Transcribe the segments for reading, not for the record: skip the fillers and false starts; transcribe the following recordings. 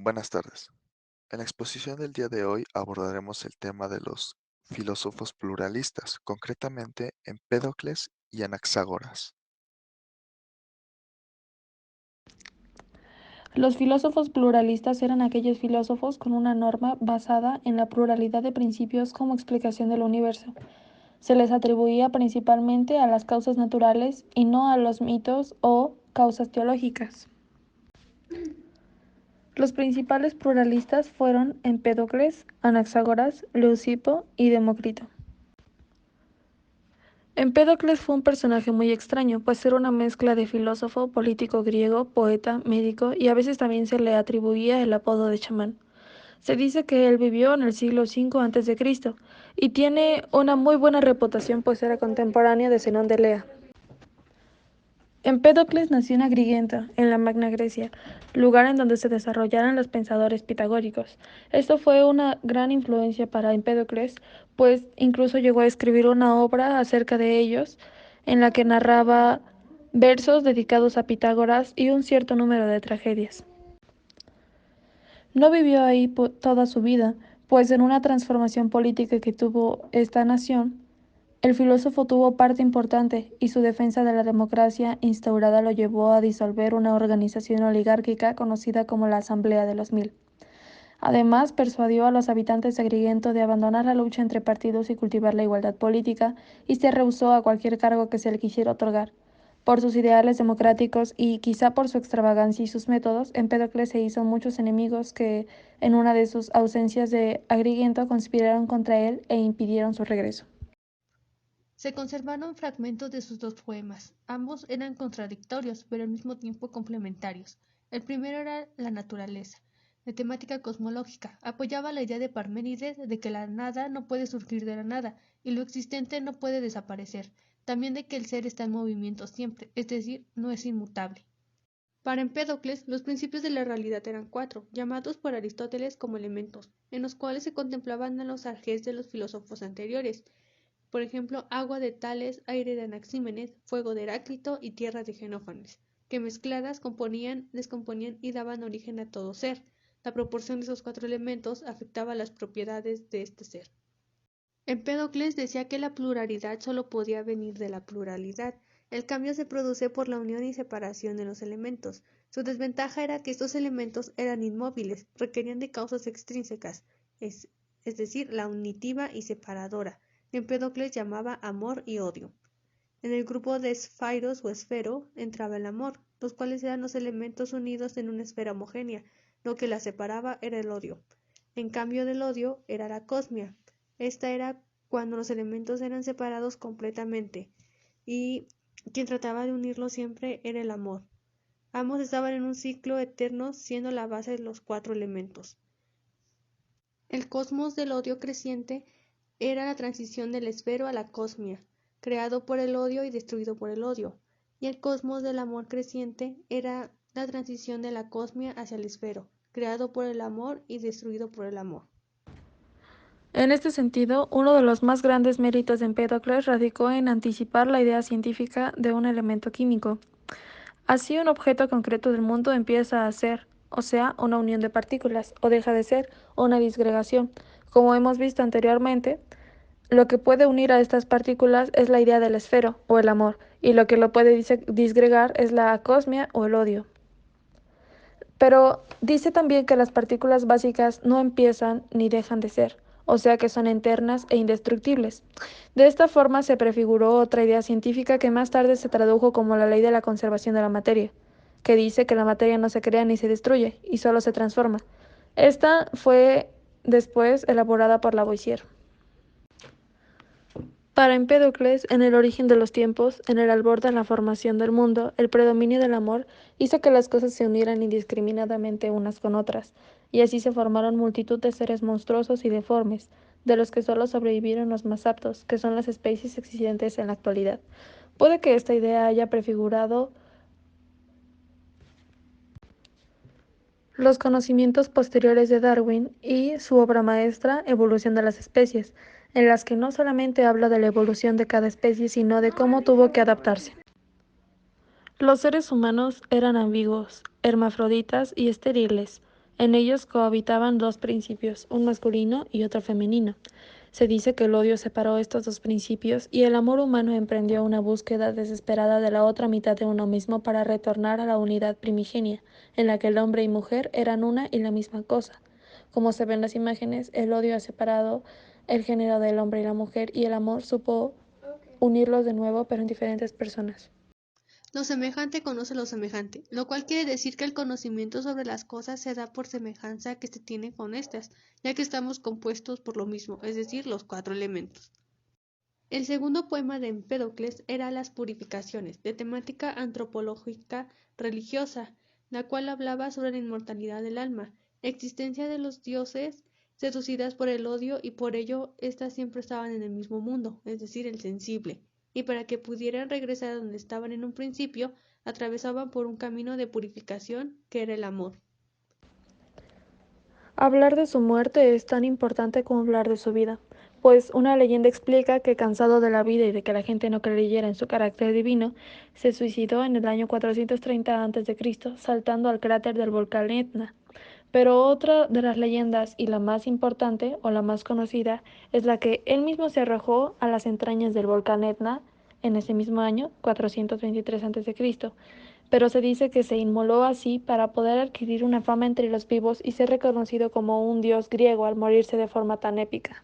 Buenas tardes. En la exposición del día de hoy abordaremos el tema de los filósofos pluralistas, concretamente Empédocles y Anaxágoras. Los filósofos pluralistas eran aquellos filósofos con una norma basada en la pluralidad de principios como explicación del universo. Se les atribuía principalmente a las causas naturales y no a los mitos o causas teológicas. Los principales pluralistas fueron Empédocles, Anaxágoras, Leucipo y Demócrito. Empédocles fue un personaje muy extraño, pues era una mezcla de filósofo, político griego, poeta, médico y a veces también se le atribuía el apodo de chamán. Se dice que él vivió en el siglo V a.C. y tiene una muy buena reputación pues era contemporáneo de Zenón de Elea. Empédocles nació en Agrigenta, en la Magna Grecia, lugar en donde se desarrollaron los pensadores pitagóricos. Esto fue una gran influencia para Empédocles, pues incluso llegó a escribir una obra acerca de ellos, en la que narraba versos dedicados a Pitágoras y un cierto número de tragedias. No vivió ahí toda su vida, pues en una transformación política que tuvo esta nación, el filósofo tuvo parte importante y su defensa de la democracia instaurada lo llevó a disolver una organización oligárquica conocida como la Asamblea de los Mil. Además, persuadió a los habitantes de Agrigento de abandonar la lucha entre partidos y cultivar la igualdad política, y se rehusó a cualquier cargo que se le quisiera otorgar. Por sus ideales democráticos y quizá por su extravagancia y sus métodos, Empédocles se hizo muchos enemigos que, en una de sus ausencias de Agrigento, conspiraron contra él e impidieron su regreso. Se conservaron fragmentos de sus dos poemas. Ambos eran contradictorios, pero al mismo tiempo complementarios. El primero era La naturaleza, de temática cosmológica. Apoyaba la idea de Parménides de que la nada no puede surgir de la nada y lo existente no puede desaparecer. También de que el ser está en movimiento siempre, es decir, no es inmutable. Para Empédocles, los principios de la realidad eran cuatro, llamados por Aristóteles como elementos, en los cuales se contemplaban a los arjés de los filósofos anteriores. Por ejemplo, agua de Tales, aire de Anaxímenes, fuego de Heráclito y tierra de Xenófanes, que mezcladas componían, descomponían y daban origen a todo ser. La proporción de esos cuatro elementos afectaba las propiedades de este ser. Empédocles decía que la pluralidad solo podía venir de la pluralidad. El cambio se produce por la unión y separación de los elementos. Su desventaja era que estos elementos eran inmóviles, requerían de causas extrínsecas, es decir, la unitiva y separadora. Empédocles llamaba amor y odio. En el grupo de esfairos o esfero entraba el amor, los cuales eran los elementos unidos en una esfera homogénea. Lo que la separaba era el odio. En cambio del odio era la cosmia. Esta era cuando los elementos eran separados completamente, y quien trataba de unirlos siempre era el amor. Ambos estaban en un ciclo eterno, siendo la base de los cuatro elementos. El cosmos del odio creciente era la transición del esfero a la cosmia, creado por el odio y destruido por el odio, y el cosmos del amor creciente era la transición de la cosmia hacia el esfero, creado por el amor y destruido por el amor. En este sentido, uno de los más grandes méritos de Empédocles radicó en anticipar la idea científica de un elemento químico. Así, un objeto concreto del mundo empieza a ser, o sea, una unión de partículas, o deja de ser, una disgregación. Como hemos visto anteriormente, lo que puede unir a estas partículas es la idea del esfero, o el amor, y lo que lo puede disgregar es la acosmia o el odio. Pero dice también que las partículas básicas no empiezan ni dejan de ser, o sea que son eternas e indestructibles. De esta forma se prefiguró otra idea científica que más tarde se tradujo como la ley de la conservación de la materia, que dice que la materia no se crea ni se destruye, y solo se transforma. Esta fue después elaborada por Lavoisier. Para Empédocles, en el origen de los tiempos, en el albor de la formación del mundo, el predominio del amor hizo que las cosas se unieran indiscriminadamente unas con otras, y así se formaron multitud de seres monstruosos y deformes, de los que solo sobrevivieron los más aptos, que son las especies existentes en la actualidad. Puede que esta idea haya prefigurado los conocimientos posteriores de Darwin y su obra maestra, Evolución de las especies, en las que no solamente habla de la evolución de cada especie, sino de cómo tuvo que adaptarse. Los seres humanos eran ambiguos, hermafroditas y estériles. En ellos cohabitaban dos principios, un masculino y otro femenino. Se dice que el odio separó estos dos principios y el amor humano emprendió una búsqueda desesperada de la otra mitad de uno mismo para retornar a la unidad primigenia, en la que el hombre y mujer eran una y la misma cosa. Como se ven en las imágenes, el odio ha separado el género del hombre y la mujer y el amor supo unirlos de nuevo, pero en diferentes personas. Lo semejante conoce lo semejante, lo cual quiere decir que el conocimiento sobre las cosas se da por semejanza que se tiene con estas, ya que estamos compuestos por lo mismo, es decir, los cuatro elementos. El segundo poema de Empédocles era Las Purificaciones, de temática antropológica religiosa, la cual hablaba sobre la inmortalidad del alma, existencia de los dioses seducidas por el odio y por ello éstas siempre estaban en el mismo mundo, es decir, el sensible, y para que pudieran regresar a donde estaban en un principio, atravesaban por un camino de purificación que era el amor. Hablar de su muerte es tan importante como hablar de su vida, pues una leyenda explica que cansado de la vida y de que la gente no creyera en su carácter divino, se suicidó en el año 430 a.C., saltando al cráter del volcán Etna. Pero otra de las leyendas, y la más importante o la más conocida, es la que él mismo se arrojó a las entrañas del volcán Etna en ese mismo año, 423 a.C., pero se dice que se inmoló así para poder adquirir una fama entre los vivos y ser reconocido como un dios griego al morirse de forma tan épica.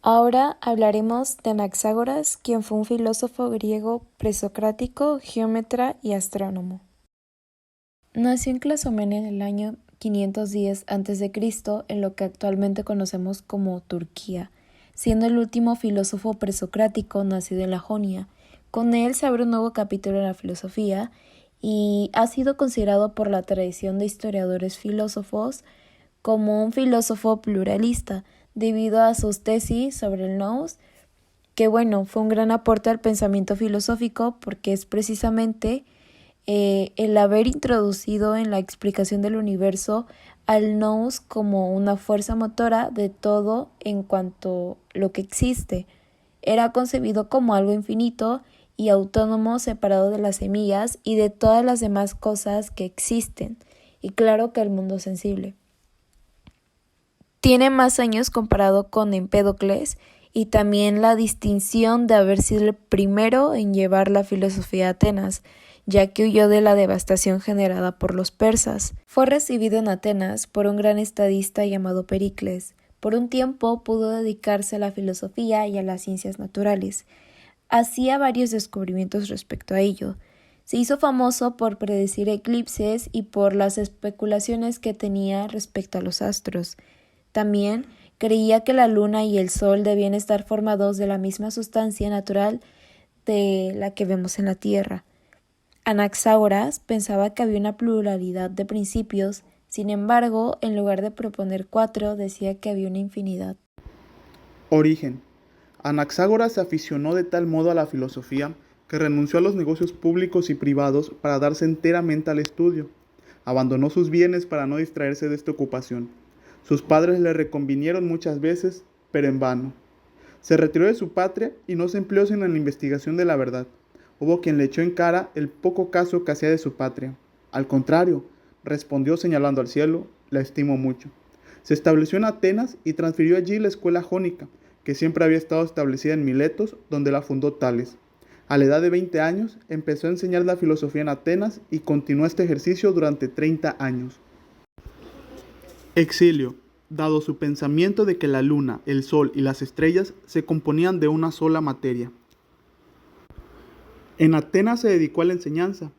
Ahora hablaremos de Anaxágoras, quien fue un filósofo griego presocrático, geómetra y astrónomo. Nació en Clazomene en el año 510 a.C., en lo que actualmente conocemos como Turquía, siendo el último filósofo presocrático nacido en la Jonia. Con él se abre un nuevo capítulo en la filosofía y ha sido considerado por la tradición de historiadores filósofos como un filósofo pluralista, debido a sus tesis sobre el nous, que fue un gran aporte al pensamiento filosófico porque es precisamente el haber introducido en la explicación del universo al nous como una fuerza motora de todo en cuanto lo que existe. Era concebido como algo infinito y autónomo, separado de las semillas y de todas las demás cosas que existen, y claro que el mundo sensible. Tiene más años comparado con Empédocles y también la distinción de haber sido el primero en llevar la filosofía a Atenas, ya que huyó de la devastación generada por los persas. Fue recibido en Atenas por un gran estadista llamado Pericles. Por un tiempo pudo dedicarse a la filosofía y a las ciencias naturales. Hacía varios descubrimientos respecto a ello. Se hizo famoso por predecir eclipses y por las especulaciones que tenía respecto a los astros. También creía que la luna y el sol debían estar formados de la misma sustancia natural de la que vemos en la Tierra. Anaxágoras pensaba que había una pluralidad de principios, sin embargo, en lugar de proponer 4, decía que había una infinidad. Origen. Anaxágoras se aficionó de tal modo a la filosofía que renunció a los negocios públicos y privados para darse enteramente al estudio. Abandonó sus bienes para no distraerse de esta ocupación. Sus padres le reconvinieron muchas veces, pero en vano. Se retiró de su patria y no se empleó sino en la investigación de la verdad. Hubo quien le echó en cara el poco caso que hacía de su patria. Al contrario, respondió señalando al cielo, la estimo mucho. Se estableció en Atenas y transfirió allí la escuela jónica, que siempre había estado establecida en Miletos, donde la fundó Tales. A la edad de 20 años, empezó a enseñar la filosofía en Atenas y continuó este ejercicio durante 30 años. Exilio. Dado su pensamiento de que la luna, el sol y las estrellas se componían de una sola materia. En Atenas se dedicó a la enseñanza.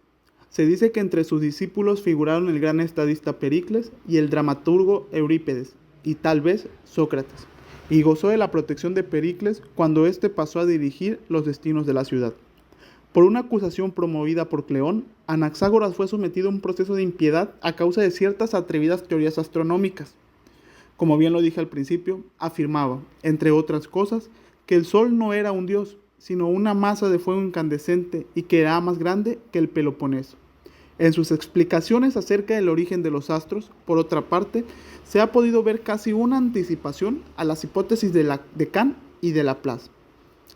Se dice que entre sus discípulos figuraron el gran estadista Pericles y el dramaturgo Eurípides, y tal vez Sócrates, y gozó de la protección de Pericles cuando éste pasó a dirigir los destinos de la ciudad. Por una acusación promovida por Cleón, Anaxágoras fue sometido a un proceso de impiedad a causa de ciertas atrevidas teorías astronómicas. Como bien lo dije al principio, afirmaba, entre otras cosas, que el sol no era un dios, sino una masa de fuego incandescente y que era más grande que el Peloponeso. En sus explicaciones acerca del origen de los astros, por otra parte, se ha podido ver casi una anticipación a las hipótesis de Kant y de Laplace.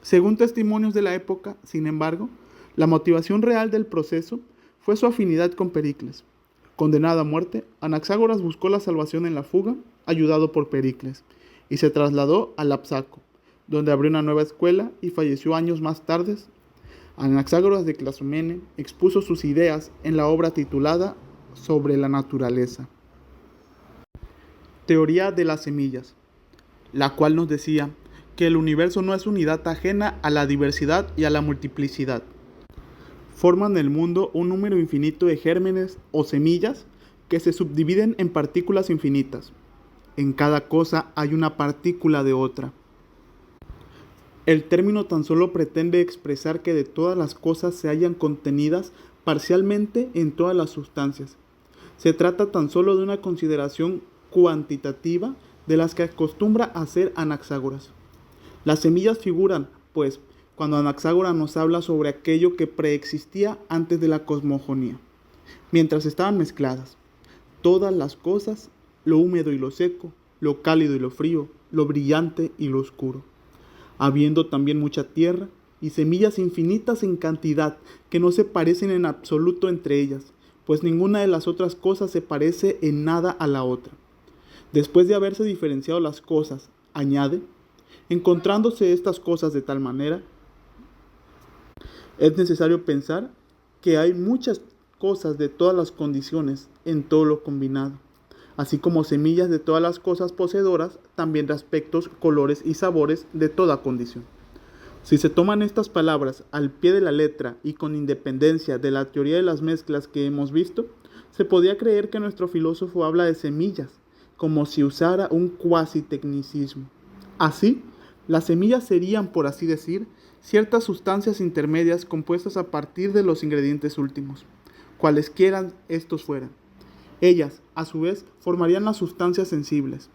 Según testimonios de la época, sin embargo, la motivación real del proceso fue su afinidad con Pericles. Condenado a muerte, Anaxágoras buscó la salvación en la fuga, ayudado por Pericles, y se trasladó a Lapsaco, donde abrió una nueva escuela y falleció años más tarde. Anaxágoras de Clasomene expuso sus ideas en la obra titulada Sobre la naturaleza. Teoría de las semillas, la cual nos decía que el universo no es unidad ajena a la diversidad y a la multiplicidad. Forman el mundo un número infinito de gérmenes o semillas que se subdividen en partículas infinitas. En cada cosa hay una partícula de otra. El término tan solo pretende expresar que de todas las cosas se hallan contenidas parcialmente en todas las sustancias. Se trata tan solo de una consideración cuantitativa de las que acostumbra hacer Anaxágoras. Las semillas figuran, pues, cuando Anaxágoras nos habla sobre aquello que preexistía antes de la cosmogonía, mientras estaban mezcladas. Todas las cosas, lo húmedo y lo seco, lo cálido y lo frío, lo brillante y lo oscuro. Habiendo también mucha tierra y semillas infinitas en cantidad que no se parecen en absoluto entre ellas, pues ninguna de las otras cosas se parece en nada a la otra. Después de haberse diferenciado las cosas, añade, encontrándose estas cosas de tal manera, es necesario pensar que hay muchas cosas de todas las condiciones en todo lo combinado, así como semillas de todas las cosas poseedoras, también de aspectos, colores y sabores de toda condición. Si se toman estas palabras al pie de la letra y con independencia de la teoría de las mezclas que hemos visto, se podría creer que nuestro filósofo habla de semillas, como si usara un cuasi tecnicismo. Así, las semillas serían, por así decir, ciertas sustancias intermedias compuestas a partir de los ingredientes últimos, cualesquiera estos fueran. Ellas, a su vez, formarían las sustancias sensibles.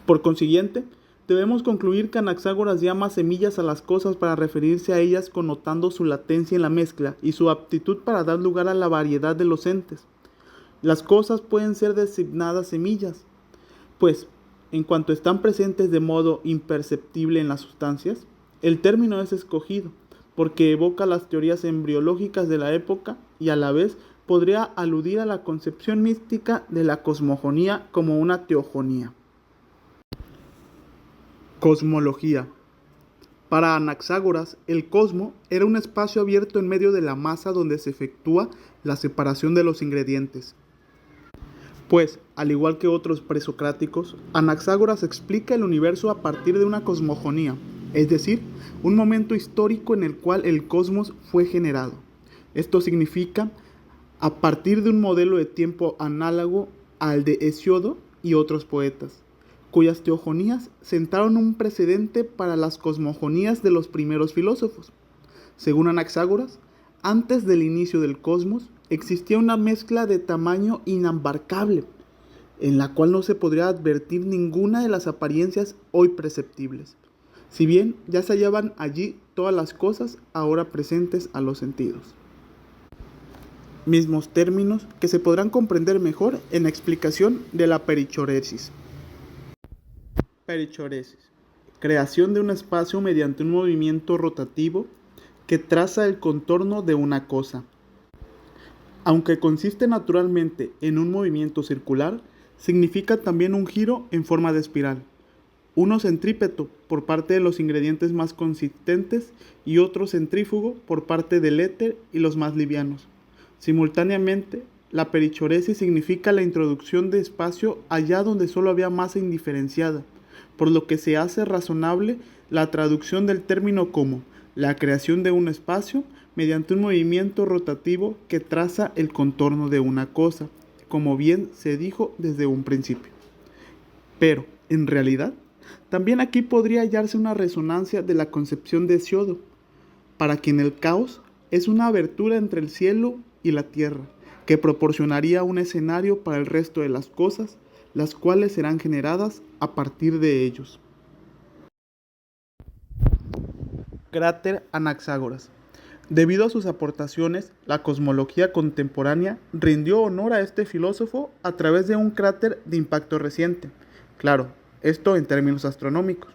Por consiguiente, debemos concluir que Anaxágoras llama semillas a las cosas para referirse a ellas connotando su latencia en la mezcla y su aptitud para dar lugar a la variedad de los entes. Las cosas pueden ser designadas semillas, pues, en cuanto están presentes de modo imperceptible en las sustancias, el término es escogido, porque evoca las teorías embriológicas de la época y a la vez podría aludir a la concepción mística de la cosmogonía como una teogonía. Cosmología. Para Anaxágoras, el cosmo era un espacio abierto en medio de la masa donde se efectúa la separación de los ingredientes. Pues, al igual que otros presocráticos, Anaxágoras explica el universo a partir de una cosmogonía, es decir, un momento histórico en el cual el cosmos fue generado. Esto significa a partir de un modelo de tiempo análogo al de Hesiodo y otros poetas, cuyas teogonías sentaron un precedente para las cosmogonías de los primeros filósofos. Según Anaxágoras, antes del inicio del cosmos, existía una mezcla de tamaño inabarcable, en la cual no se podría advertir ninguna de las apariencias hoy perceptibles, si bien ya se hallaban allí todas las cosas ahora presentes a los sentidos. Mismos términos que se podrán comprender mejor en la explicación de la perichoresis. Perichoresis: creación de un espacio mediante un movimiento rotativo que traza el contorno de una cosa. Aunque consiste naturalmente en un movimiento circular, significa también un giro en forma de espiral, uno centrípeto por parte de los ingredientes más consistentes y otro centrífugo por parte del éter y los más livianos. Simultáneamente, la perichoresis significa la introducción de espacio allá donde solo había masa indiferenciada, por lo que se hace razonable la traducción del término como la creación de un espacio mediante un movimiento rotativo que traza el contorno de una cosa, como bien se dijo desde un principio. Pero, en realidad, también aquí podría hallarse una resonancia de la concepción de Hesiodo, para quien el caos es una abertura entre el cielo y la tierra, que proporcionaría un escenario para el resto de las cosas, las cuales serán generadas a partir de ellos. Cráter Anaxágoras. Debido a sus aportaciones, la cosmología contemporánea rindió honor a este filósofo a través de un cráter de impacto reciente, claro, esto en términos astronómicos,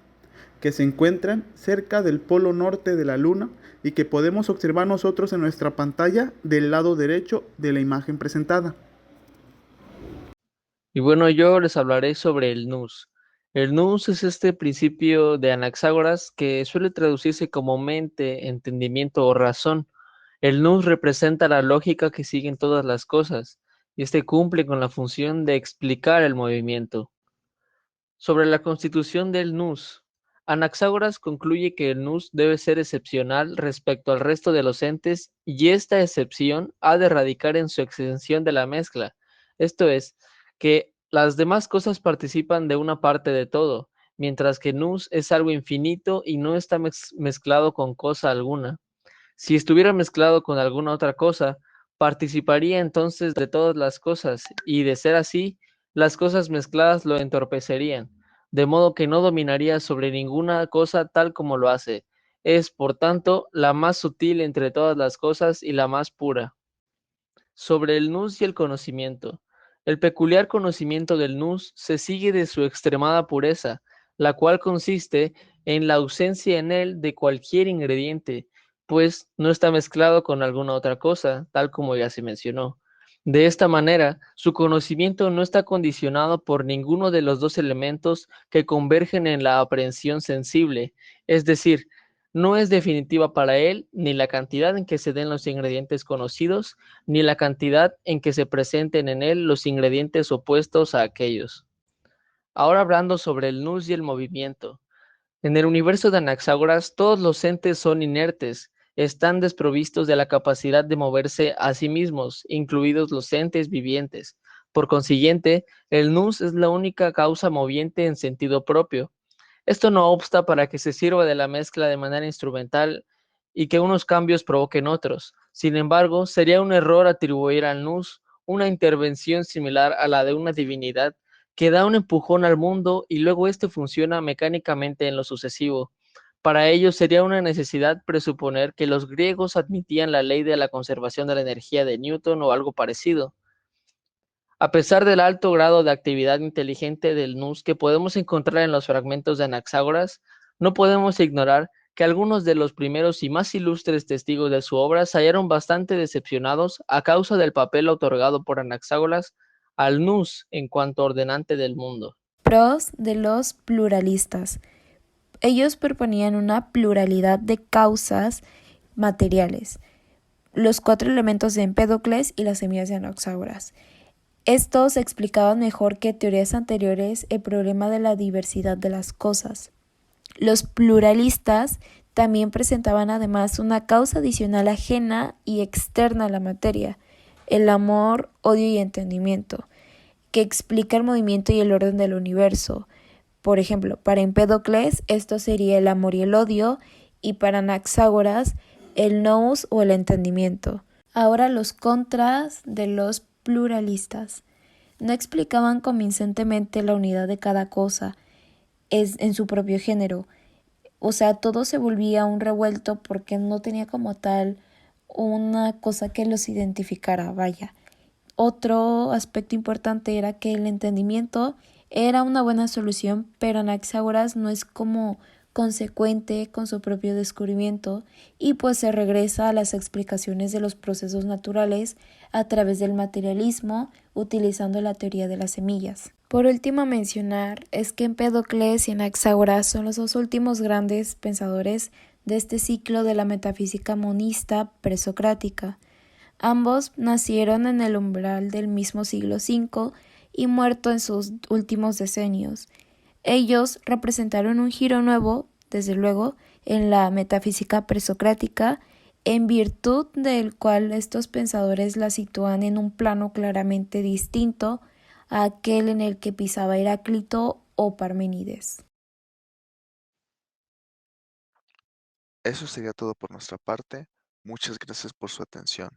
que se encuentran cerca del polo norte de la Luna y que podemos observar nosotros en nuestra pantalla del lado derecho de la imagen presentada. Y bueno, yo les hablaré sobre el nous. El nous es este principio de Anaxágoras que suele traducirse como mente, entendimiento o razón. El nous representa la lógica que siguen todas las cosas, y este cumple con la función de explicar el movimiento. Sobre la constitución del nous, Anaxágoras concluye que el nous debe ser excepcional respecto al resto de los entes y esta excepción ha de radicar en su exención de la mezcla, esto es, que las demás cosas participan de una parte de todo, mientras que nous es algo infinito y no está mezclado con cosa alguna. Si estuviera mezclado con alguna otra cosa, participaría entonces de todas las cosas, y de ser así, las cosas mezcladas lo entorpecerían, de modo que no dominaría sobre ninguna cosa tal como lo hace. Es, por tanto, la más sutil entre todas las cosas y la más pura. Sobre el nous y el conocimiento. El peculiar conocimiento del nous se sigue de su extremada pureza, la cual consiste en la ausencia en él de cualquier ingrediente, pues no está mezclado con alguna otra cosa, tal como ya se mencionó. De esta manera, su conocimiento no está condicionado por ninguno de los dos elementos que convergen en la aprehensión sensible, es decir, no es definitiva para él ni la cantidad en que se den los ingredientes conocidos, ni la cantidad en que se presenten en él los ingredientes opuestos a aquellos. Ahora hablando sobre el nous y el movimiento. En el universo de Anaxágoras, todos los entes son inertes, están desprovistos de la capacidad de moverse a sí mismos, incluidos los entes vivientes. Por consiguiente, el nous es la única causa moviente en sentido propio. Esto no obsta para que se sirva de la mezcla de manera instrumental y que unos cambios provoquen otros. Sin embargo, sería un error atribuir al nous una intervención similar a la de una divinidad que da un empujón al mundo y luego éste funciona mecánicamente en lo sucesivo. Para ello sería una necesidad presuponer que los griegos admitían la ley de la conservación de la energía de Newton o algo parecido. A pesar del alto grado de actividad inteligente del nous que podemos encontrar en los fragmentos de Anaxágoras, no podemos ignorar que algunos de los primeros y más ilustres testigos de su obra se hallaron bastante decepcionados a causa del papel otorgado por Anaxágoras al nous en cuanto ordenante del mundo. Pros de los pluralistas. Ellos proponían una pluralidad de causas materiales, los 4 elementos de Empédocles y las semillas de Anaxágoras. Estos explicaban mejor que teorías anteriores el problema de la diversidad de las cosas. Los pluralistas también presentaban además una causa adicional ajena y externa a la materia, el amor, odio y entendimiento, que explica el movimiento y el orden del universo. Por ejemplo, para Empédocles esto sería el amor y el odio, y para Anaxágoras el nous o el entendimiento. Ahora los contras de los pluralistas. No explicaban convincentemente la unidad de cada cosa en su propio género. O sea, todo se volvía un revuelto porque no tenía como tal una cosa que los identificara, vaya. Otro aspecto importante era que el entendimiento era una buena solución, pero Anaxágoras no es como consecuente con su propio descubrimiento y pues se regresa a las explicaciones de los procesos naturales a través del materialismo utilizando la teoría de las semillas. Por último a mencionar es que Empédocles y Anaxágoras son los dos últimos grandes pensadores de este ciclo de la metafísica monista presocrática. Ambos nacieron en el umbral del mismo siglo V y muerto en sus últimos decenios. Ellos representaron un giro nuevo, desde luego, en la metafísica presocrática, en virtud del cual estos pensadores la sitúan en un plano claramente distinto a aquel en el que pisaba Heráclito o Parménides. Eso sería todo por nuestra parte. Muchas gracias por su atención.